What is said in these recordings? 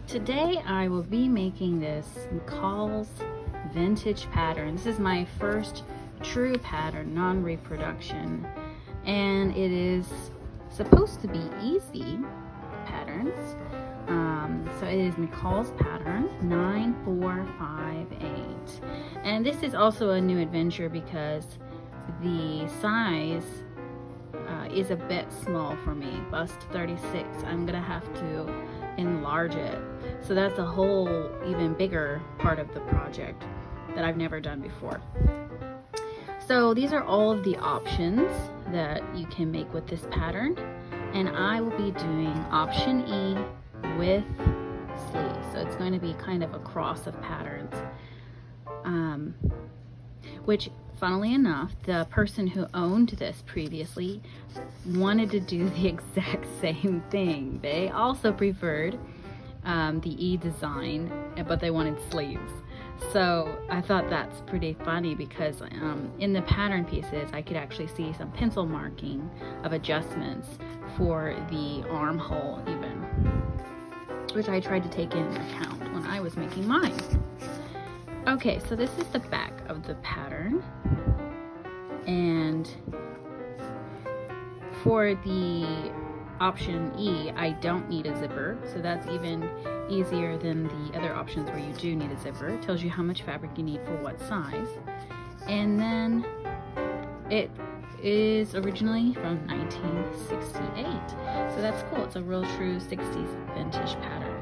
Today I will be making this McCall's vintage pattern. This is my first true pattern, non-reproduction, and it is supposed to be easy patterns. So it is McCall's pattern 9458, and this is also a new adventure because the size is a bit small for me, bust 36. I'm gonna have to enlarge it, so that's a whole even bigger part of the project that I've never done before. So these are all of the options that you can make with this pattern, and I will be doing option E with sleeves, so it's going to be kind of a cross of patterns, which funnily enough, the person who owned this previously wanted to do the exact same thing. They also preferred the E design, but they wanted sleeves. So I thought that's pretty funny because in the pattern pieces, I could actually see some pencil marking of adjustments for the armhole even, which I tried to take into account when I was making mine. Okay, so this is the back of the pattern, and for the option E, I don't need a zipper, so that's even easier than the other options where you do need a zipper. It tells you how much fabric you need for what size, and then it is originally from 1968, so that's cool. It's a real true 60s vintage pattern.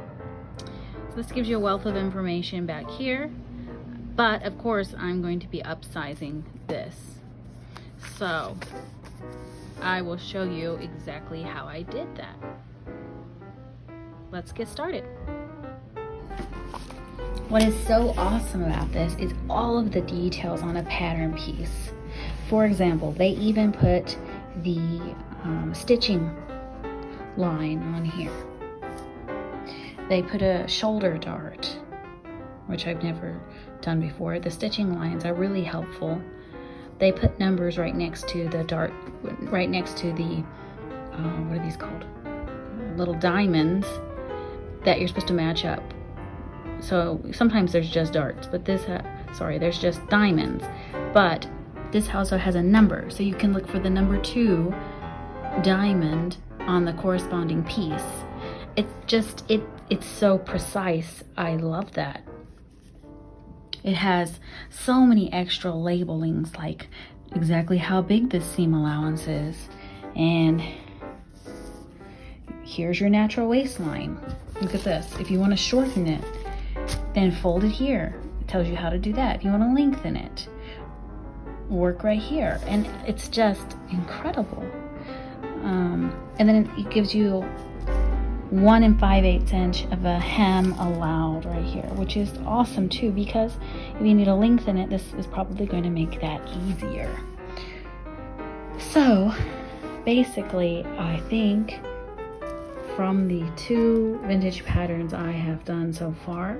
So this gives you a wealth of information back here. But of course, I'm going to be upsizing this. So I will show you exactly how I did that. Let's get started. What is so awesome about this is all of the details on a pattern piece. For example, they even put the stitching line on here. They put a shoulder dart, which I've never done before. The stitching lines are really helpful. They put numbers right next to the dart, right next to the, what are these called? Little diamonds that you're supposed to match up. So sometimes there's just darts, but this, there's just diamonds. But this also has a number, so you can look for the number 2 diamond on the corresponding piece. It's so precise. I love that. It has so many extra labelings, like exactly how big this seam allowance is, and here's your natural waistline. Look at this. If you want to shorten it, then fold it here. It tells you how to do that. If you want to lengthen it, work right here, and it's just incredible. And then it gives you 1 5/8 inch of a hem allowed right here, which is awesome too, because if you need to lengthen it, this is probably going to make that easier. So basically, I think from the 2 vintage patterns I have done so far,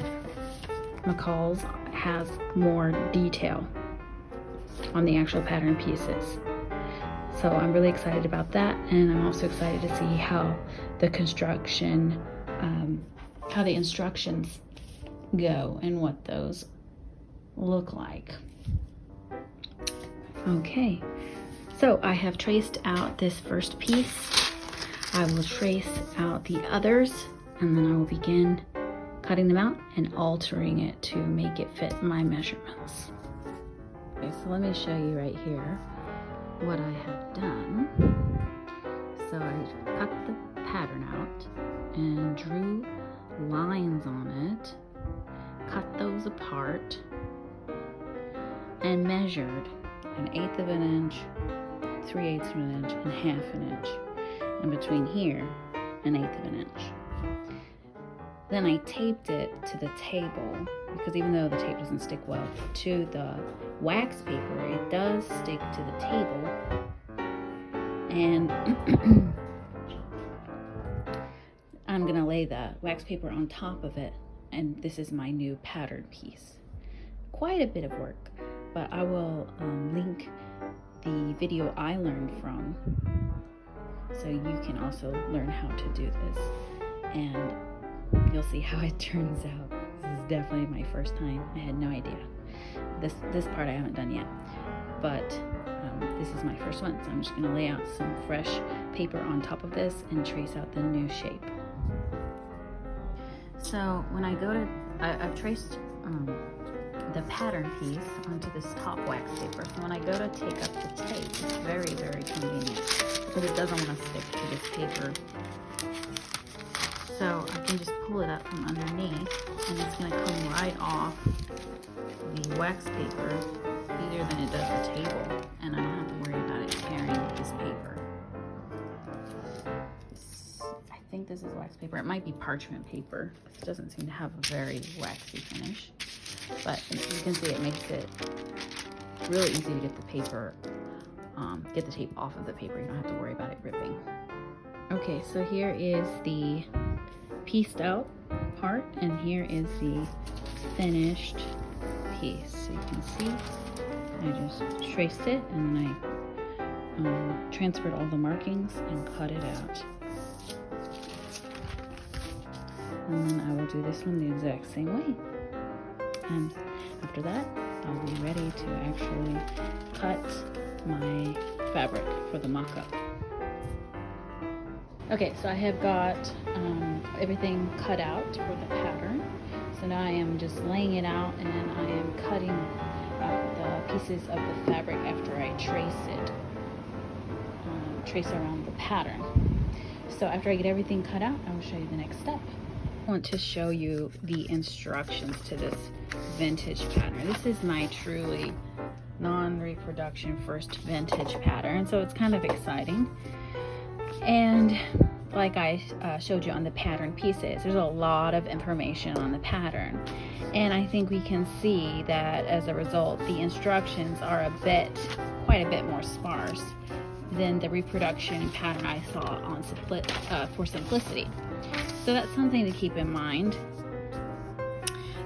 McCall's has more detail on the actual pattern pieces. So I'm really excited about that, and I'm also excited to see how the construction, how the instructions go and what those look like. Okay, so I have traced out this first piece. I will trace out the others, and then I will begin cutting them out and altering it to make it fit my measurements. Okay, so let me show you right here what I have done. So I cut the pattern out and drew lines on it, cut those apart, and measured 1/8 of an inch, 3/8 of an inch, and 1/2 an inch, and between here 1/8 of an inch. Then I taped it to the table, because even though the tape doesn't stick well to the wax paper, it does stick to the table. And I'm gonna lay the wax paper on top of it, and this is my new pattern piece. Quite a bit of work, but I will link the video I learned from, so you can also learn how to do this. And you'll see how it turns out. This is definitely my first time. I had no idea. This part I haven't done yet, but this is my first one, so I'm just going to lay out some fresh paper on top of this and trace out the new shape. So when I go to, I've traced the pattern piece onto this top wax paper. So when I go to take up the tape, it's very, very convenient because it doesn't want to stick to this paper. So I can just pull it up from underneath, and it's going to come right off the wax paper easier than it does the table, and I don't have to worry about it tearing this paper. I think this is wax paper. It might be parchment paper. It doesn't seem to have a very waxy finish, but you can see it makes it really easy to get the paper, get the tape off of the paper. You don't have to worry about it ripping. Okay, so here is the pieced out part, and here is the finished piece. So you can see I just traced it, and then I transferred all the markings and cut it out. And then I will do this one the exact same way. And after that, I'll be ready to actually cut my fabric for the mock-up. Okay, so I have got everything cut out for the pattern. So now I am just laying it out, and I am cutting out the pieces of the fabric after I trace around the pattern. So after I get everything cut out, I will show you the next step. I want to show you the instructions to this vintage pattern. This is my truly non-reproduction first vintage pattern, so it's kind of exciting. And like I showed you on the pattern pieces, there's a lot of information on the pattern, and I think we can see that as a result the instructions are quite a bit more sparse than the reproduction pattern I saw on for simplicity. So that's something to keep in mind,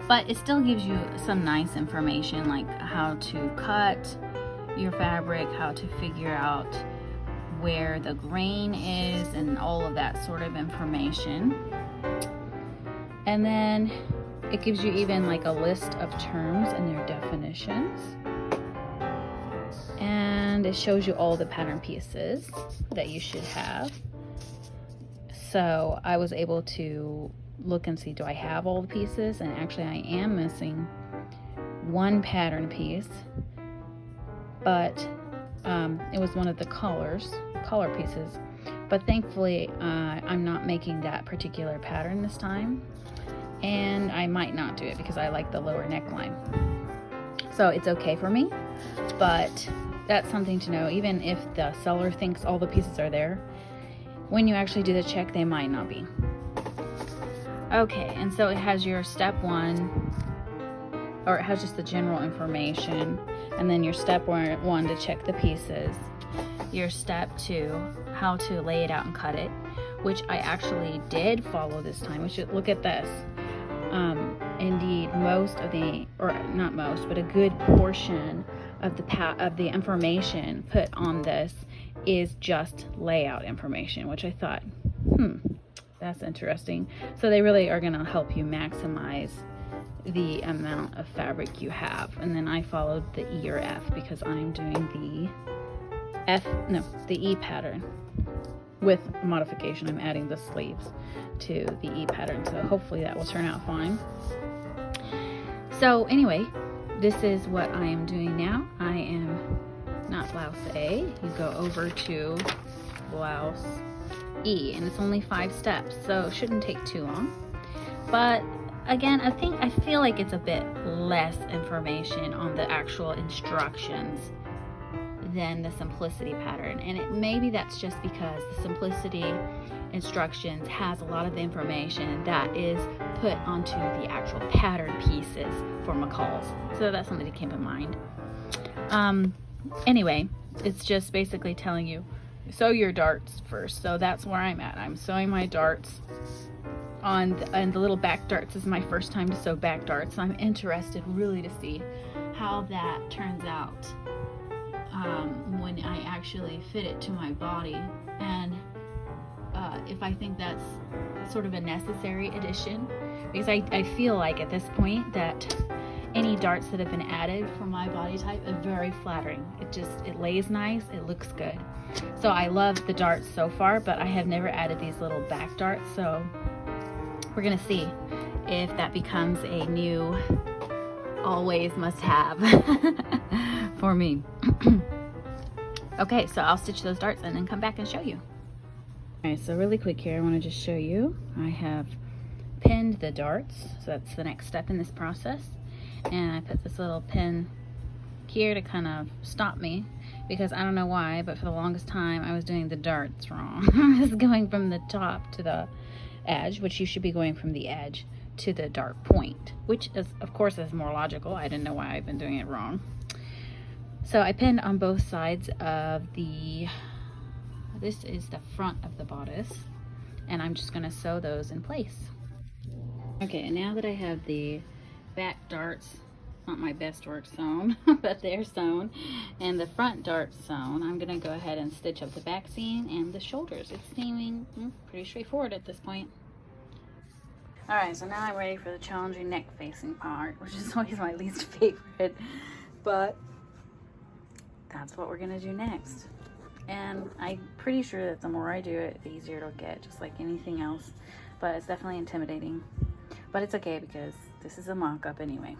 but it still gives you some nice information, like how to cut your fabric, how to figure out where the grain is, and all of that sort of information. And then it gives you even like a list of terms and their definitions, and it shows you all the pattern pieces that you should have. So I was able to look and see, do I have all the pieces? And actually I am missing one pattern piece, but it was one of the collar pieces, but thankfully I'm not making that particular pattern this time, and I might not do it because I like the lower neckline, so it's okay for me. But that's something to know. Even if the seller thinks all the pieces are there, when you actually do the check, they might not be. Okay, and so it has your step 1, or it has just the general information, and then your step 1 to check the pieces, your step 2 how to lay it out and cut it, which I actually did follow this time. We should look at this. Indeed, most of the, or not most, but a good portion of the information put on this is just layout information, which I thought, that's interesting. So they really are going to help you maximize the amount of fabric you have. And then I followed the E or F because I'm doing the E pattern with a modification. I'm adding the sleeves to the E pattern, so hopefully that will turn out fine. So anyway, this is what I am doing now. I am not blouse A. You go over to blouse E, and it's only 5 steps, so it shouldn't take too long. But again, I feel like it's a bit less information on the actual instructions than the simplicity pattern, and maybe that's just because the simplicity instructions has a lot of the information that is put onto the actual pattern pieces for McCall's, so that's something to keep in mind. Anyway, it's just basically telling you sew your darts first, so that's where I'm at. I'm sewing my darts on and the little back darts is my first time to sew back darts, so I'm interested really to see how that turns out when I actually fit it to my body, and if I think that's sort of a necessary addition, because I feel like at this point that any darts that have been added for my body type are very flattering. It lays nice, it looks good. So I love the darts so far, but I have never added these little back darts, so we're gonna see if that becomes a new always must have for me. Okay, so I'll stitch those darts and then come back and show you. All right, so really quick here, I want to just show you, I have pinned the darts, so that's the next step in this process. And I put this little pin here to kind of stop me, because I don't know why, but for the longest time I was doing the darts wrong. I was going from the top to the edge, which you should be going from the edge to the dart point, which is, of course, is more logical. I didn't know why I've been doing it wrong. So I pinned on both sides of this is the front of the bodice, and I'm just gonna sew those in place. Okay, and now that I have the back darts, not my best work sewn, but they're sewn, and the front darts sewn, I'm gonna go ahead and stitch up the back seam and the shoulders. It's seeming pretty straightforward at this point. All right, so now I'm ready for the challenging neck facing part, which is always my least favorite, but that's what we're gonna do next. And I'm pretty sure that the more I do it, the easier it'll get, just like anything else. But it's definitely intimidating. But it's okay because this is a mock-up anyway.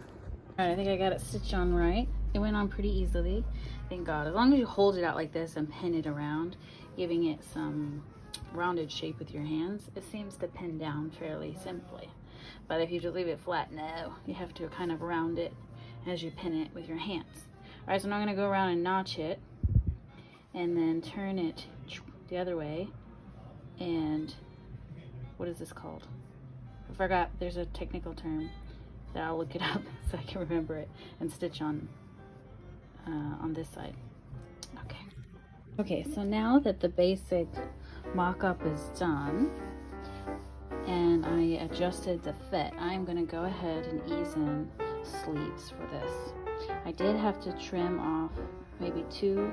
All right, I think I got it stitched on right. It went on pretty easily, thank God. As long as you hold it out like this and pin it around, giving it some rounded shape with your hands, it seems to pin down fairly simply. But if you just leave it flat, no, you have to kind of round it as you pin it with your hands. All right, so now I'm gonna go around and notch it and then turn it the other way. And what is this called? I forgot, there's a technical term that I'll look it up so I can remember it, and stitch on this side. Okay, so now that the basic mock-up is done and I adjusted the fit, I'm gonna go ahead and ease in sleeves for this. I did have to trim off maybe 2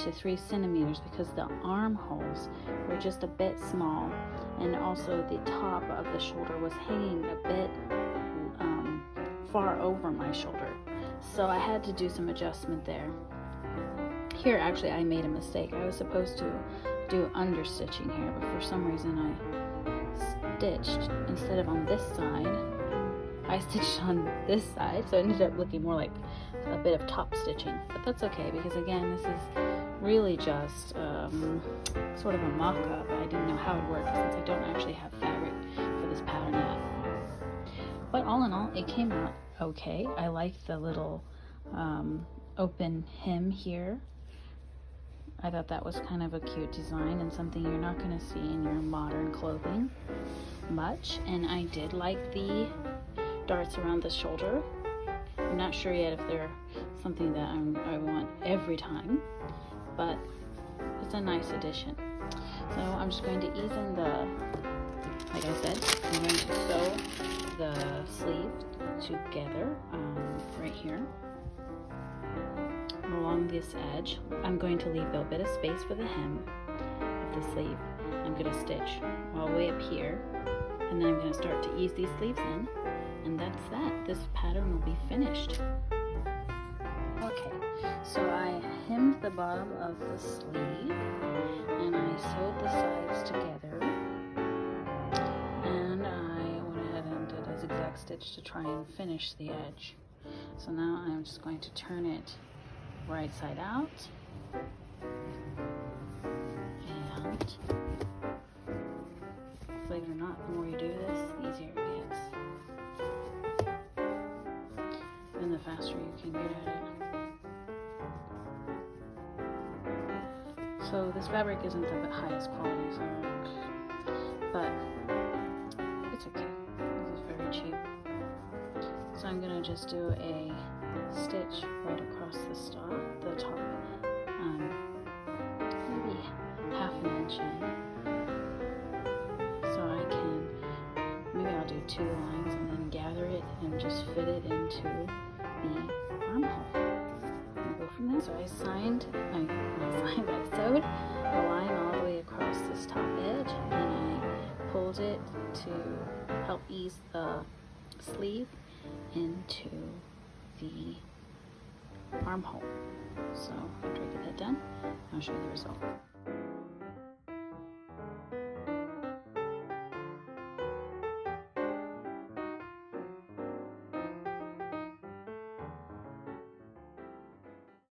to 3 centimeters because the armholes were just a bit small, and also the top of the shoulder was hanging a bit far over my shoulder, so I had to do some adjustment there. Here actually I made a mistake. I was supposed to do understitching here, but for some reason I stitched instead of on this side, I stitched on this side, so it ended up looking more like a bit of top stitching. But that's okay, because again, this is really just sort of a mock-up. I didn't know how it worked since I don't actually have fabric for this pattern yet. But all in all, it came out okay. I like the little open hem here. I thought that was kind of a cute design and something you're not going to see in your modern clothing much. And I did like the darts around the shoulder. I'm not sure yet if they're something that I want every time, but it's a nice addition. So I'm just going to ease in the, like I said, I'm going to sew the sleeve together right here along this edge. I'm going to leave a bit of space for the hem of the sleeve. I'm going to stitch all the way up here, and then I'm going to start to ease these sleeves in, and that's that. This pattern will be finished. Okay, so I hemmed the bottom of the sleeve and I sewed the sides together, and I went ahead and did a zigzag stitch to try and finish the edge. So now I'm just going to turn it right side out, and believe it or not, the more you do this, the easier it gets, and the faster you can get at it. So this fabric isn't the highest quality, but it's okay. This is very cheap. So I'm gonna just do a stitch right across the top, maybe half an inch in. So I can, maybe I'll do 2 lines and then gather it and just fit it into the armhole. And go from there. So I sewed a line all the way across this top edge, and I pulled fold it to help ease the sleeve into the armhole. So after I get that done, I'll show you the result.